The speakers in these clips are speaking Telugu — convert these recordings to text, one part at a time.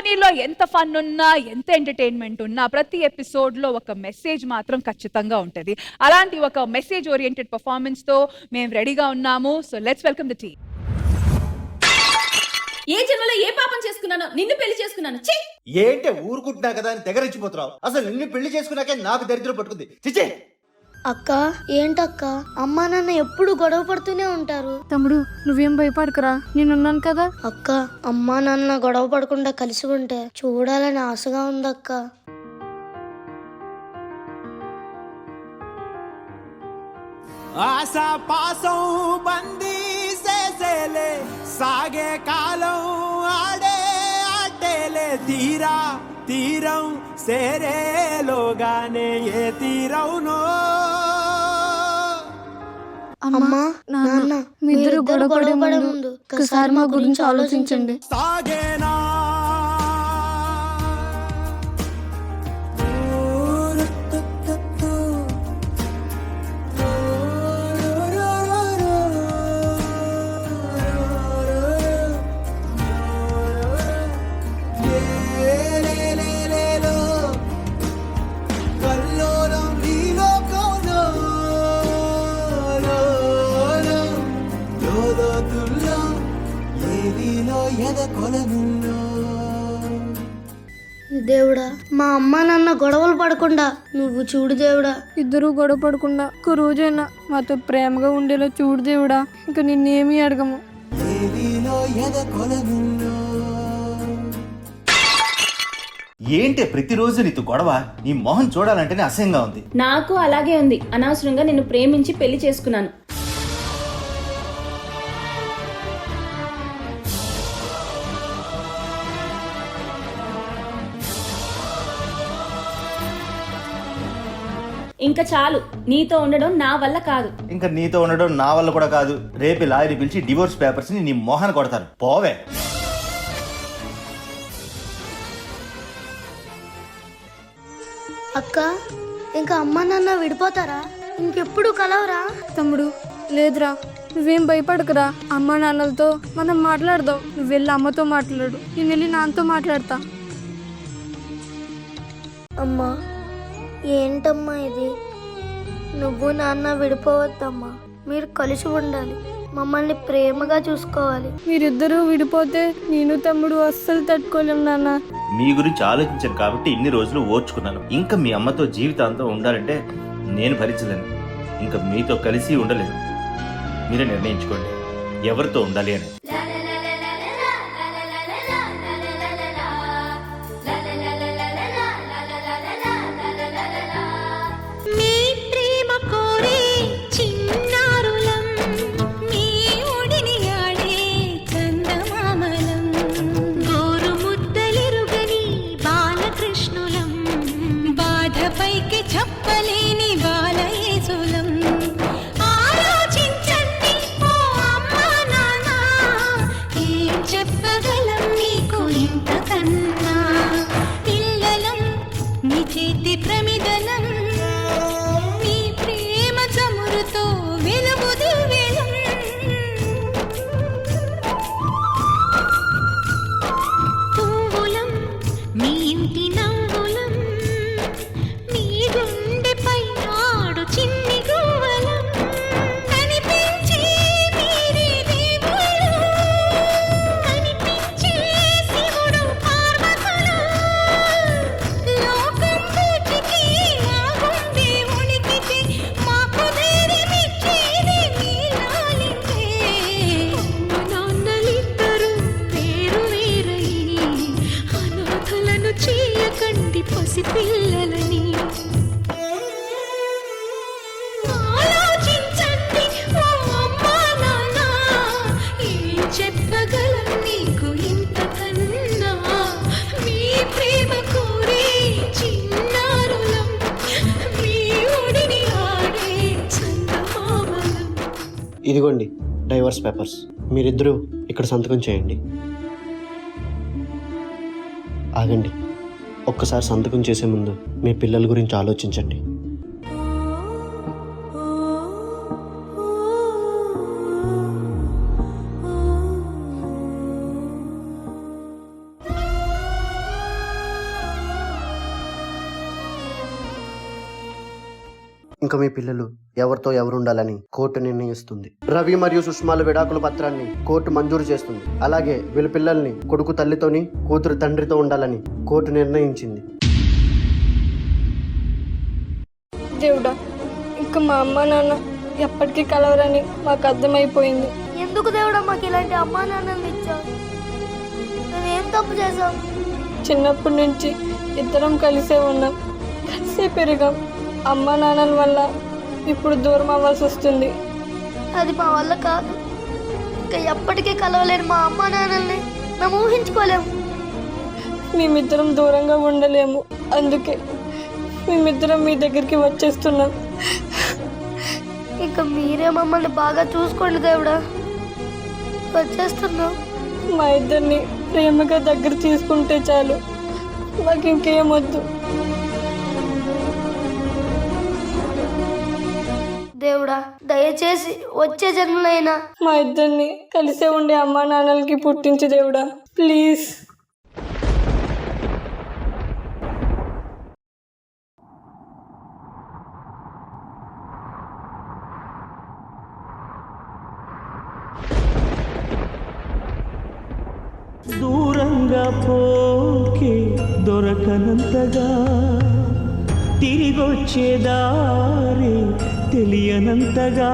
జర్నీలో ఎంత ఫన్ ఉన్నా, ఎంత ఎంటర్టైన్మెంట్ ఉన్నా, ప్రతి ఎపిసోడ్లో ఒక మెసేజ్ మాత్రం ఖచ్చితంగా ఉంటుంది. అలాంటి ఒక మెసేజ్ ఓరియంటెడ్ పర్ఫార్మెన్స్తో మేము రెడీగా ఉన్నాము. So let's welcome the team. ఏ జన్మలో ఏ పాపం చేసుకున్నానో నిన్ను పెళ్లి చేసుకున్నాను. ఏంటే ఊరుకుంటున్నా కదా అని తెగరించిపోతున్నావు. అసలు నిన్ను పెళ్లి చేసుకున్నాకే నాకు దరిద్రం పట్టుకుంది. చిచ్చే అక్క ఏంటక్క, అమ్మా నాన్న ఎప్పుడు గొడవ పడుతూనే ఉంటారు. తమ్ముడు నువ్వేం భయపడకురా, నేనున్నాను కదా. అక్క అమ్మా నాన్న గొడవ పడకుండా కలిసి ఉంటే చూడాలని ఆశగా ఉందక్క. ఆశా పాసం బందీ చేసేలే, సాగే కాలం ఆడే ఆటేలే, తీరా తీరం సేరేలోగానే ఏ తీరవునో. అమ్మా నాన్న మీరిద్దరు గొడవ పడే ముందు ఒకసారి మా గురించి ఆలోచించండి. సాగేనా దేవుడా, మా అమ్మా నాన్న గొడవలు పడకుండా నువ్వు చూడు దేవుడా. ఇద్దరు గొడవ పడకుండా ఒక రోజైనా మాతో ప్రేమగా ఉండేలా చూడు దేవుడా. ఇంకా నిన్నేమీ అడగము. ఏంటే ప్రతిరోజు నీతో గొడవ? నీ మొహం చూడాలంటేనే అసహ్యంగా ఉంది. నాకు అలాగే ఉంది. అనవసరంగా నిన్ను ప్రేమించి పెళ్లి చేసుకున్నాను. ఇంకా చాలు, నీతో ఉండడం నా వల్ల కాదు. ఇంకా నీతో ఉండడం నా వల్ల కూడా కాదు. రేపు లాయర్ పిలిచి డివోర్స్ పేపర్స్ ని నీ మొహాన్ని కొడతారు. పోవే. అక్క ఇంకా అమ్మా నాన్న విడిపోతారా? ఇంకెప్పుడు కలవరా? తమ్ముడు లేదురా, నువ్వేం భయపడకురా. అమ్మ నాన్నలతో మనం మాట్లాడదాం. నువ్వు వెళ్ళి అమ్మతో మాట్లాడు, నేను వెళ్ళి నాన్నతో మాట్లాడతా. అమ్మా ఏంటమ్మా ఇది? నువ్వు నాన్న విడిపోవద్దమ్మా, మీరు కలిసి ఉండాలి, మమ్మల్ని ప్రేమగా చూసుకోవాలి. మీరిద్దరూ విడిపోతే నేను తమ్ముడు అస్సలు తట్టుకోలేం నాన్న. మీ గురించి ఆలోచించాను కాబట్టి ఇన్ని రోజులు ఓర్చుకున్నాను. ఇంకా మీ అమ్మతో జీవితాంతం ఉండాలంటే నేను భరించలేను. ఇంకా మీతో కలిసి ఉండలేను. మీరే నిర్ణయించుకోండి ఎవరితో ఉండాలి అని. ఇదిగోండి డైవర్స్ పేపర్స్. మీరిద్దరూ ఇక్కడ సంతకం చేయండి. ఆగండి, ఒక్కసారి సంతకం చేసే ముందు మీ పిల్లల గురించి ఆలోచించండి. ఇంకా మీ పిల్లలు ఎవరితో ఎవరు ఉండాలని కోర్టు నిర్ణయిస్తుంది. రవి మరియు సుష్మాల విడాకుల పత్రాన్ని కోర్టు మంజూరు చేస్తుంది. అలాగే వీళ్ళ పిల్లల్ని కొడుకు తల్లితోని, కూతురు తండ్రితో ఉండాలని కోర్టు నిర్ణయించింది. దేవుడా, ఇంకా మా అమ్మ నాన్న ఎప్పటికీ కలవరని మాకు అర్థమైపోయింది. ఎందుకు దేవుడా మాకు ఇలాంటి అమ్మా నాన్నని ఇచ్చావు? మేమేం తప్పు చేసాం? చిన్నప్పటి నుంచి ఇద్దరం కలిసే ఉన్నాం, కలిసే పెరిగాం. అమ్మ నాన్నల వల్ల ఇప్పుడు దూరం అవ్వాల్సి వస్తుంది. అది మా వల్ల కాదు. ఇంకా ఎప్పటికీ కలవలేని మా అమ్మా నాన్నల్ని మేము ఊహించుకోలేము. మేమిద్దరం దూరంగా ఉండలేము. అందుకే మేమిద్దరం మీ దగ్గరికి వచ్చేస్తున్నాం. ఇంకా మీరే మమ్మల్ని బాగా చూసుకోండి దేవుడా. వచ్చేస్తున్నాం. మా ఇద్దరిని ప్రేమగా దగ్గర తీసుకుంటే చాలు, మాకు ఇంకేం వద్దు. దేవుడా, దయచేసి వచ్చే జన్మలైనా మా ఇద్దరిని కలిసే ఉండే అమ్మా నాన్నలకి పుట్టించి దేవుడా, ప్లీజ్. దూరంగా పోకే దొరకనంతగా, తిరిగొచ్చే దారి తెలియనంతగా,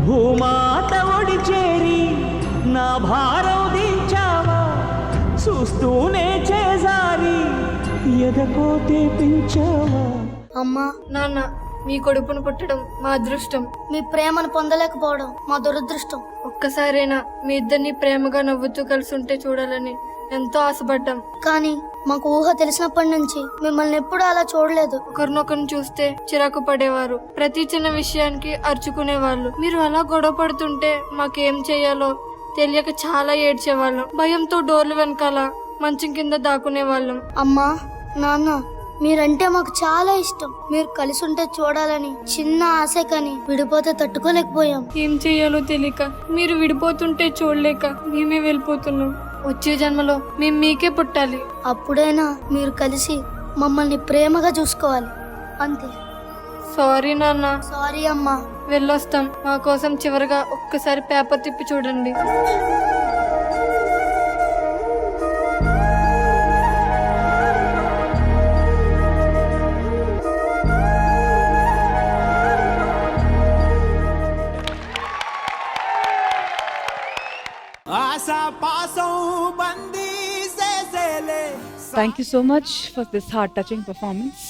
భూమాత ఒడి చేరి నా భారం దించావా, చూస్తూనే చేజారి ఎదకోతే పెంచావా. అమ్మా నాన్న, మీ కొడుకును పుట్టడం మా అదృష్టం. మీ ప్రేమను పొందలేకపోవడం మా దురదృష్టం. ఒక్కసారైనా మీ ఇద్దరిని ప్రేమగా నవ్వుతూ కలిసి ఉంటే చూడాలని ఎంతో ఆశపడ్డాం. కానీ మాకు ఊహ తెలిసినప్పటి నుంచి మిమ్మల్ని ఎప్పుడూ అలా చూడలేదు. ఒకరినొకరిని చూస్తే చిరాకు పడేవారు, ప్రతి చిన్న విషయానికి అరుచుకునేవాళ్ళు. మీరు అలా గొడవ పడుతుంటే మాకేం చేయాలో తెలియక చాలా ఏడ్చేవాళ్ళం. భయంతో డోర్లు వెనకాల మంచం కింద దాక్కునేవాళ్ళం. అమ్మా నాన్న, మీరంటే మాకు చాలా ఇష్టం. మీరు కలిసి ఉంటే చూడాలని చిన్న ఆశ, కానీ విడిపోతే తట్టుకోలేకపోయాం. ఏం చేయాలో తెలియక, మీరు విడిపోతుంటే చూడలేక మేమే వెళ్ళిపోతున్నాం. వచ్చే జన్మలో మేము మీకే పుట్టాలి. అప్పుడైనా మీరు కలిసి మమ్మల్ని ప్రేమగా చూసుకోవాలి, అంతే. సారీ నాన్న. సారీ అమ్మా. వెళ్ళొస్తాం. మా కోసం చివరిగా ఒక్కసారి పేపర్ తిప్పి చూడండి. ఆశా పాసం బందీ చేసేలే. Thank you so much for this heart touching performance.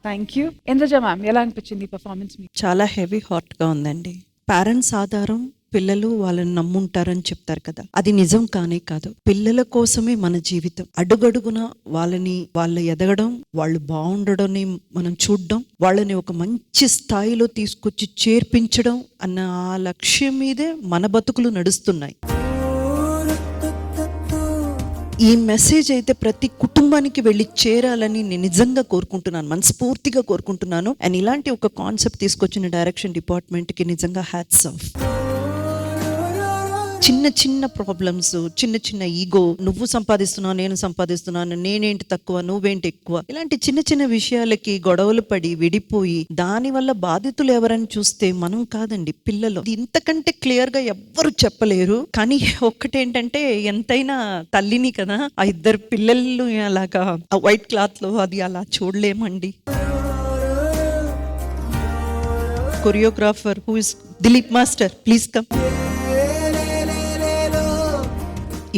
Thank you. Indraja ma'am, ఎలా అనిపించింది ఈ పర్ఫార్మెన్స్ మీకు? చాలా హెవీ హాట్గా ఉందండి. పేరెంట్స్ ఆధారం పిల్లలు వాళ్ళని నమ్ముంటారని చెప్తారు కదా, అది నిజం కానే కాదు. పిల్లల కోసమే మన జీవితం. అడుగడుగున వాళ్ళు ఎదగడం, వాళ్ళు బాగుండడం మనం చూడడం, వాళ్ళని ఒక మంచి స్థాయిలో తీసుకొచ్చి చేర్పించడం అన్న ఆ లక్ష్యం మీదే మన బతుకులు నడుస్తున్నాయి. ఈ మెసేజ్ అయితే ప్రతి కుటుంబానికి వెళ్ళి చేరాలని నేను నిజంగా కోరుకుంటున్నాను, మనస్ఫూర్తిగా కోరుకుంటున్నాను. అండ్ ఇలాంటి ఒక కాన్సెప్ట్ తీసుకొచ్చిన డైరెక్షన్ డిపార్ట్మెంట్కి నిజంగా హ్యాట్స్ ఆఫ్. చిన్న చిన్న ప్రాబ్లమ్స్, చిన్న చిన్న ఈగో, నువ్వు సంపాదిస్తున్నావు నేను సంపాదిస్తున్నాను, నేనేంటి తక్కువ నువ్వేంటి ఎక్కువ, ఇలాంటి చిన్న చిన్న విషయాలకి గొడవలు పడి విడిపోయి దానివల్ల బాధితులు ఎవరని చూస్తే మనం కాదండి, పిల్లలు. ఇంతకంటే క్లియర్ గా ఎవ్వరు చెప్పలేరు. కానీ ఒక్కటేంటంటే, ఎంతైనా తల్లిని కదా, ఆ ఇద్దరు పిల్లలు అలాగా ఆ వైట్ క్లాత్ లో అది అలా చూడలేమండి. Choreographer who is Dilip master, please come.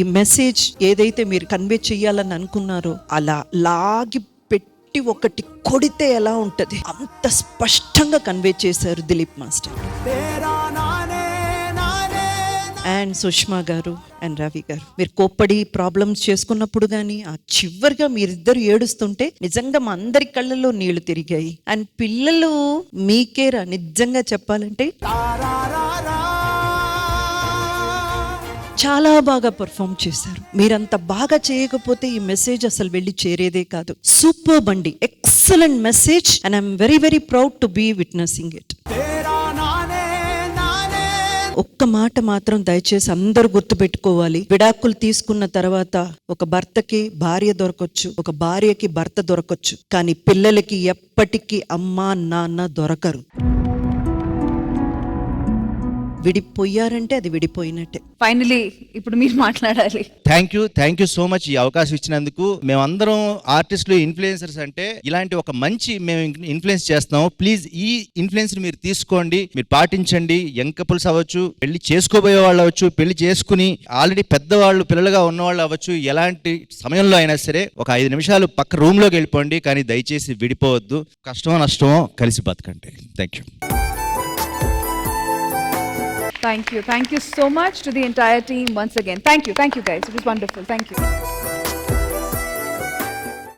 ఈ మెసేజ్ ఏదైతే మీరు కన్వే చెయ్యాలని అనుకున్నారో అలా లాగి పెట్టి ఒకటి కొడితే ఎలా ఉంటది అంత స్పష్టంగా కన్వే చేశారు దిలీప్ మాస్టర్ అండ్ సుష్మా గారు అండ్ రవి గారు. మీరు కోప్పడి ప్రాబ్లమ్స్ చేసుకున్నప్పుడు కానీ ఆ చివరిగా మీరిద్దరు ఏడుస్తుంటే నిజంగా మా అందరి కళ్ళల్లో నీళ్లు తిరిగాయి. అండ్ పిల్లలు మీకేరా నిజంగా చెప్పాలంటే చాలా బాగా పర్ఫామ్ చేశారు. మీరంత బాగా చేయకపోతే ఈ మెసేజ్ అసలు వెళ్ళి చేరేదే కాదు. సూపర్ బండి, excellent message and I'm very very proud to be witnessing it. ఒక్క మాట మాత్రం దయచేసి అందరూ గుర్తుపెట్టుకోవాలి. విడాకులు తీసుకున్న తర్వాత ఒక భర్తకి భార్య దొరకొచ్చు, ఒక భార్యకి భర్త దొరకొచ్చు, కానీ పిల్లలకి ఎప్పటికీ అమ్మా నాన్న దొరకరు. విడిపోయారంటే అది విడిపోయినట్టే. ఫైనలీ ఇప్పుడు మీరు మాట్లాడాలి. థ్యాంక్ యూ సో మచ్ ఈ అవకాశం ఇచ్చినందుకు. మేమందరం ఆర్టిస్టులు, ఇన్ఫ్లుయెన్సర్స్ అంటే ఇలాంటి ఒక మంచి మేము ఇన్ఫ్లుయెన్స్ చేస్తున్నాము. ప్లీజ్ ఈ ఇన్ఫ్లుయెన్స్ మీరు తీసుకోండి, మీరు పాటించండి. యంగ్ కపుల్స్ అవ్వచ్చు, పెళ్లి చేసుకోబోయే వాళ్ళు అవ్వచ్చు, పెళ్లి చేసుకుని ఆల్రెడీ పెద్దవాళ్ళు పిల్లలుగా ఉన్నవాళ్ళు అవ్వచ్చు, ఎలాంటి సమయంలో అయినా సరే ఒక 5 నిమిషాలు పక్క రూమ్ లోకి వెళ్ళిపోండి, కానీ దయచేసి విడిపోవద్దు. కష్టమో నష్టమో కలిసి బతకండి. Thank you. Thank you so much to the entire team once again. Thank you guys. It was wonderful. Thank you.